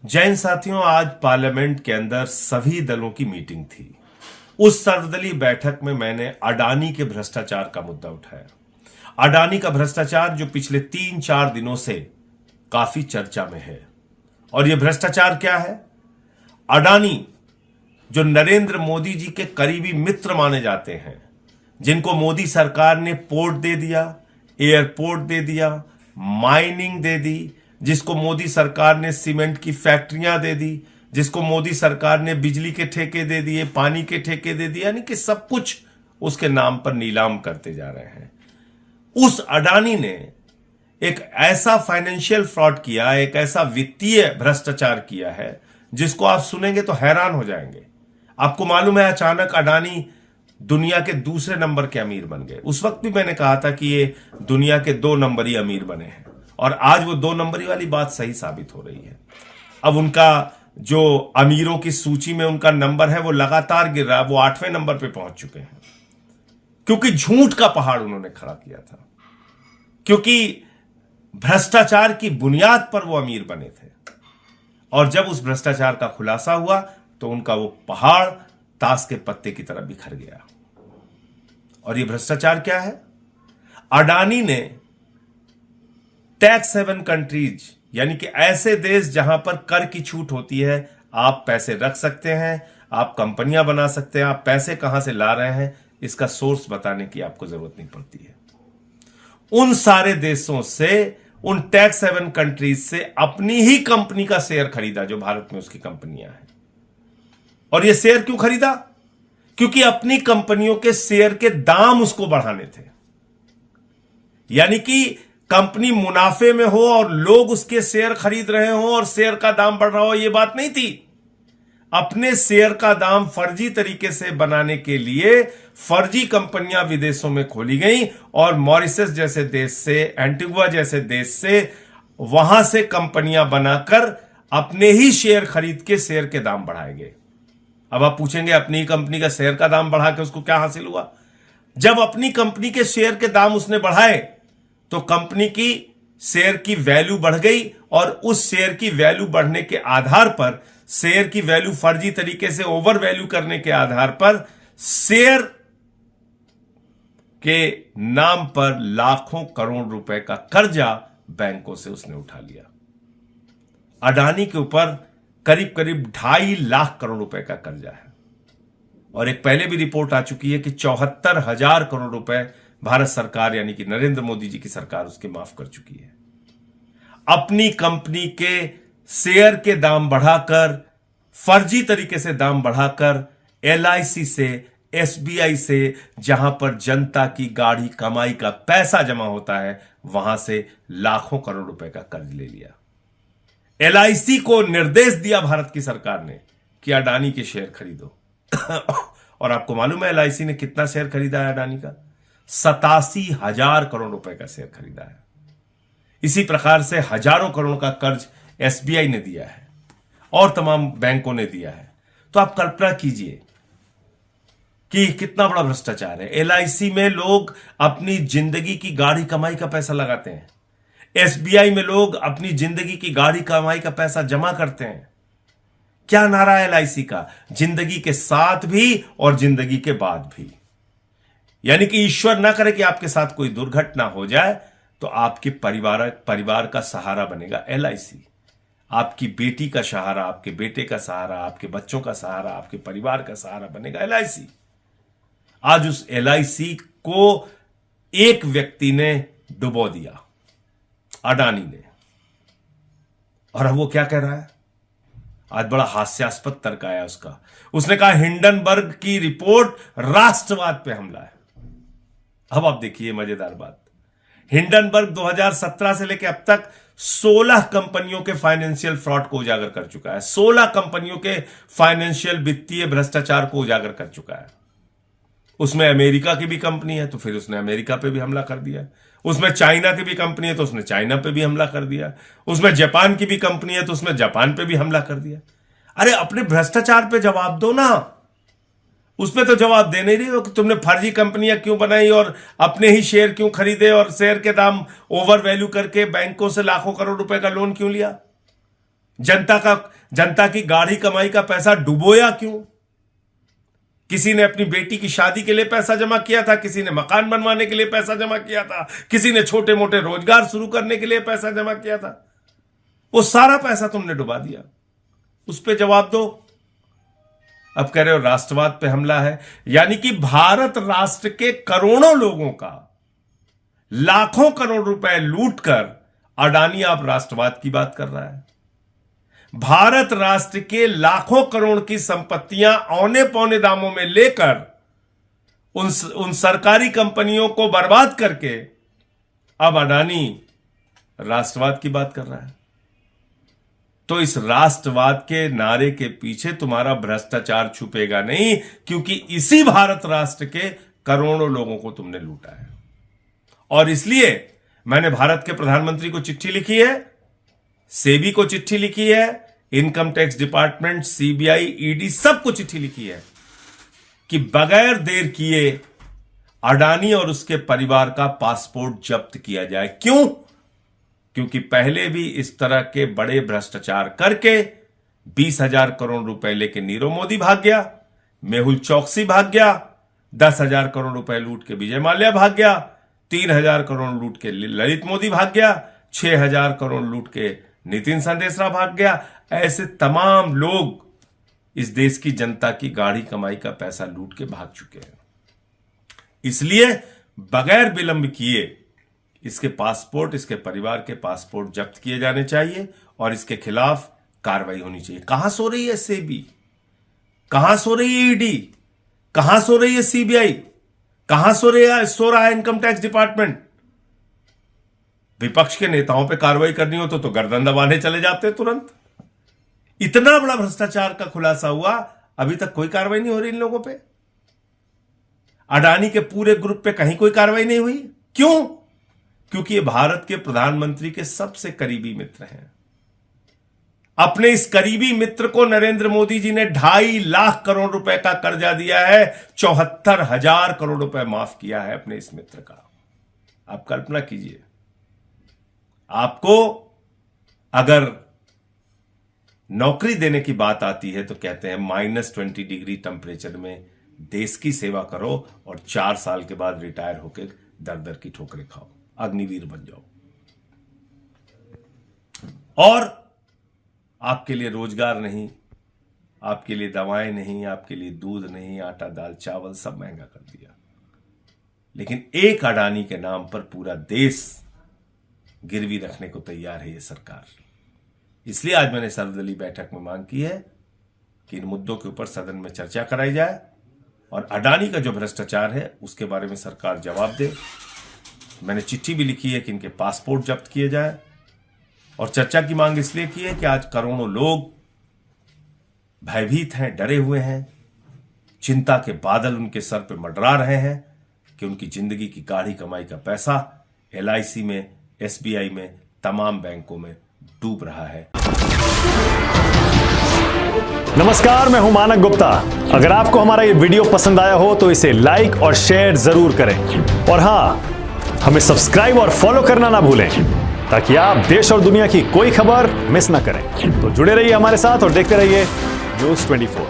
जैन साथियों, आज पार्लियामेंट के अंदर सभी दलों की मीटिंग थी। उस सर्वदलीय बैठक में मैंने अडानी के भ्रष्टाचार का मुद्दा उठाया। अडानी का भ्रष्टाचार जो पिछले 3-4 दिनों से काफी चर्चा में है। और यह भ्रष्टाचार क्या है? अडानी जो नरेंद्र मोदी जी के करीबी मित्र माने जाते हैं, जिनको मोदी सरकार ने पोर्ट दे दिया, एयरपोर्ट दे दिया, माइनिंग दे दी, जिसको मोदी सरकार ने सीमेंट की फैक्ट्रियां दे दी, जिसको मोदी सरकार ने बिजली के ठेके दे दिए, पानी के ठेके दे दिए, यानी कि सब कुछ उसके नाम पर नीलाम करते जा रहे हैं। उस अडानी ने एक ऐसा फाइनेंशियल फ्रॉड किया, एक ऐसा वित्तीय भ्रष्टाचार किया है जिसको आप सुनेंगे तो हैरान हो जाएंगे। आपको मालूम है, अचानक अडानी दुनिया के दूसरे नंबर के अमीर बन गए। उस वक्त भी मैंने कहा था कि ये दुनिया के 2 नंबरी अमीर बने हैं, और आज वो 2 नंबरी वाली बात सही साबित हो रही है। अब उनका जो अमीरों की सूची में उनका नंबर है वो लगातार गिर रहा है। वो 8वें नंबर पे पहुंच चुके हैं, क्योंकि झूठ का पहाड़ उन्होंने खड़ा किया था, क्योंकि भ्रष्टाचार की बुनियाद पर वो अमीर बने थे। और जब उस भ्रष्टाचार का खुलासा हुआ तो उनका वो पहाड़ ताश के पत्ते की तरह बिखर गया। और ये भ्रष्टाचार क्या है? अडानी ने टैक्स हेवन कंट्रीज, यानी कि ऐसे देश जहां पर कर की छूट होती है, आप पैसे रख सकते हैं, आप कंपनियां बना सकते हैं, आप पैसे कहां से ला रहे हैं इसका सोर्स बताने की आपको जरूरत नहीं पड़ती है। उन सारे देशों से, उन टैक्स हेवन कंट्रीज से अपनी ही कंपनी का शेयर खरीदा जो भारत में उसकी कंपनियां हैं। और यह शेयर क्यों खरीदा? क्योंकि अपनी कंपनियों के शेयर के दाम उसको बढ़ाने थे। यानी कि कंपनी मुनाफे में हो और लोग उसके शेयर खरीद रहे हो और शेयर का दाम बढ़ रहा हो, यह बात नहीं थी। अपने शेयर का दाम फर्जी तरीके से बनाने के लिए फर्जी कंपनियां विदेशों में खोली गई, और मॉरिशस जैसे देश से, एंटीगुआ जैसे देश से, वहां से कंपनियां बनाकर अपने ही शेयर खरीद के शेयर के दाम बढ़ाए गए। अब आप पूछेंगे, अपनी कंपनी का शेयर का दाम बढ़ा के उसको क्या हासिल हुआ? जब अपनी कंपनी के शेयर के दाम उसने बढ़ाए तो कंपनी की शेयर की वैल्यू बढ़ गई, और उस शेयर की वैल्यू बढ़ने के आधार पर, शेयर की वैल्यू फर्जी तरीके से ओवर वैल्यू करने के आधार पर, शेयर के नाम पर लाखों करोड़ रुपए का कर्जा बैंकों से उसने उठा लिया। अडानी के ऊपर करीब करीब 2.5 लाख करोड़ रुपए का कर्जा है, और एक पहले भी रिपोर्ट आ चुकी है कि 74,000 करोड़ रुपए भारत सरकार, यानी कि नरेंद्र मोदी जी की सरकार, उसके माफ कर चुकी है। अपनी कंपनी के शेयर के दाम बढ़ाकर, फर्जी तरीके से दाम बढ़ाकर, LIC से, SBI से, जहां पर जनता की गाढ़ी कमाई का पैसा जमा होता है, वहां से लाखों करोड़ रुपए का कर्ज ले लिया। LIC को निर्देश दिया भारत की सरकार ने कि अडानी के शेयर खरीदो। और आपको मालूम है LIC ने कितना शेयर खरीदा है अडानी का? 87,000 करोड़ रुपए का शेयर खरीदा है। इसी प्रकार से हजारों करोड़ का कर्ज SBI ने दिया है और तमाम बैंकों ने दिया है। तो आप कल्पना कीजिए कि कितना बड़ा भ्रष्टाचार है। LIC में लोग अपनी जिंदगी की गाढ़ी कमाई का पैसा लगाते हैं, SBI में लोग अपनी जिंदगी की गाढ़ी कमाई का पैसा जमा करते हैं। क्या नारा है LIC का? जिंदगी के साथ भी और जिंदगी के बाद भी। यानी कि ईश्वर ना करे कि आपके साथ कोई दुर्घटना हो जाए तो आपके परिवार का सहारा बनेगा LIC। आपकी बेटी का सहारा, आपके बेटे का सहारा, आपके बच्चों का सहारा, आपके परिवार का सहारा बनेगा LIC। आज उस LIC को एक व्यक्ति ने डुबो दिया, अडानी ने। और अब वो क्या कह रहा है? आज बड़ा हास्यास्पद तर्क आया उसका। उसने कहा हिंडनबर्ग की रिपोर्ट राष्ट्रवाद पे हमला है। अब आप देखिए मजेदार बात, हिंडनबर्ग 2017 से लेकर अब तक 16 कंपनियों के फाइनेंशियल फ्रॉड को उजागर कर चुका है। 16 कंपनियों के फाइनेंशियल वित्तीय भ्रष्टाचार को उजागर कर चुका है। उसमें अमेरिका की भी कंपनी है तो फिर उसने अमेरिका पे भी हमला कर दिया। उसमें चाइना की भी कंपनी है तो उसने चाइना पे भी हमला कर दिया। उसमें जापान की भी कंपनी है तो उसमें जापान पे भी हमला कर दिया। अरे अपने भ्रष्टाचार पे जवाब दो ना। उसमें तो जवाब दे नहीं रही हो कि तुमने फर्जी कंपनियां क्यों बनाई और अपने ही शेयर क्यों खरीदे और शेयर के दाम ओवर वैल्यू करके बैंकों से लाखों करोड़ रुपए का लोन क्यों लिया। जनता की गाढ़ी कमाई का पैसा डुबोया क्यों? किसी ने अपनी बेटी की शादी के लिए पैसा जमा किया था, किसी ने मकान बनवाने के लिए पैसा जमा किया था, किसी ने छोटे मोटे रोजगार शुरू करने के लिए पैसा जमा किया था। वो सारा पैसा तुमने डुबा दिया। उस पर जवाब दो। अब कह रहे हो राष्ट्रवाद पे हमला है, यानी कि भारत राष्ट्र के करोड़ों लोगों का लाखों करोड़ रुपए लूटकर अडानी आप राष्ट्रवाद की बात कर रहा है। भारत राष्ट्र के लाखों करोड़ की संपत्तियां औने पौने दामों में लेकर उन सरकारी कंपनियों को बर्बाद करके अब अडानी राष्ट्रवाद की बात कर रहा है। तो इस राष्ट्रवाद के नारे के पीछे तुम्हारा भ्रष्टाचार छुपेगा नहीं, क्योंकि इसी भारत राष्ट्र के करोड़ों लोगों को तुमने लूटा है। और इसलिए मैंने भारत के प्रधानमंत्री को चिट्ठी लिखी है, सेबी को चिट्ठी लिखी है, income tax department, CBI, ED सबको चिट्ठी लिखी है कि बगैर देर किए अडानी और उसके परिवार का पासपोर्ट जब्त किया जाए। क्यों? क्योंकि पहले भी इस तरह के बड़े भ्रष्टाचार करके 20,000 करोड़ रुपए लेके नीरव मोदी भाग गया, मेहुल चौकसी भाग गया, 10,000 करोड़ रुपए लूट के विजय माल्या भाग गया, 3,000 करोड़ लूट के ललित मोदी भाग गया, 6,000 करोड़ लूट के नितिन संदेशरा भाग गया। ऐसे तमाम लोग इस देश की जनता की गाढ़ी कमाई का पैसा लूट के भाग चुके हैं। इसलिए बगैर विलंब किए इसके पासपोर्ट, इसके परिवार के पासपोर्ट जब्त किए जाने चाहिए और इसके खिलाफ कार्रवाई होनी चाहिए। कहां सो रही है सेबी? कहां सो रही है ईडी? कहां सो रही है सीबीआई? कहां सो रहा है इनकम टैक्स डिपार्टमेंट? विपक्ष के नेताओं पे कार्रवाई करनी हो तो गर्दन दबाने चले जाते तुरंत। इतना बड़ा भ्रष्टाचार का खुलासा हुआ, अभी तक कोई कार्रवाई नहीं हो रही इन लोगों पे। अडानी के पूरे ग्रुप पे कहीं कोई कार्रवाई नहीं हुई। क्यों? क्योंकि ये भारत के प्रधानमंत्री के सबसे करीबी मित्र हैं। अपने इस करीबी मित्र को नरेंद्र मोदी जी ने 2.5 लाख करोड़ रुपए का कर्जा दिया है, 74,000 करोड़ रुपए माफ किया है अपने इस मित्र का। आप कल्पना कीजिए, आपको अगर नौकरी देने की बात आती है तो कहते हैं -20 डिग्री टेम्परेचर में देश की सेवा करो और 4 साल के बाद रिटायर होकर दर दर की ठोकरें खाओ, अग्निवीर बन जाओ। और आपके लिए रोजगार नहीं, आपके लिए दवाएं नहीं, आपके लिए दूध नहीं, आटा दाल चावल सब महंगा कर दिया। लेकिन एक अडानी के नाम पर पूरा देश गिरवी रखने को तैयार है ये सरकार। इसलिए आज मैंने सर्वदलीय बैठक में मांग की है कि इन मुद्दों के ऊपर सदन में चर्चा कराई जाए और अडानी का जो भ्रष्टाचार है उसके बारे में सरकार जवाब दे। मैंने चिट्ठी भी लिखी है कि इनके पासपोर्ट जब्त किए जाए और चर्चा की मांग इसलिए की है कि आज करोड़ों लोग भयभीत हैं, डरे हुए हैं, चिंता के बादल उनके सर पर मंडरा रहे हैं कि उनकी जिंदगी की गाढ़ी कमाई का पैसा LIC में, SBI में, तमाम बैंकों में डूब रहा है। नमस्कार, मैं हूं मानक गुप्ता। अगर आपको हमारा ये वीडियो पसंद आया हो तो इसे लाइक और शेयर जरूर करें और हां, हमें सब्सक्राइब और फॉलो करना ना भूलें ताकि आप देश और दुनिया की कोई खबर मिस ना करें। तो जुड़े रहिए हमारे साथ और देखते रहिए News 24।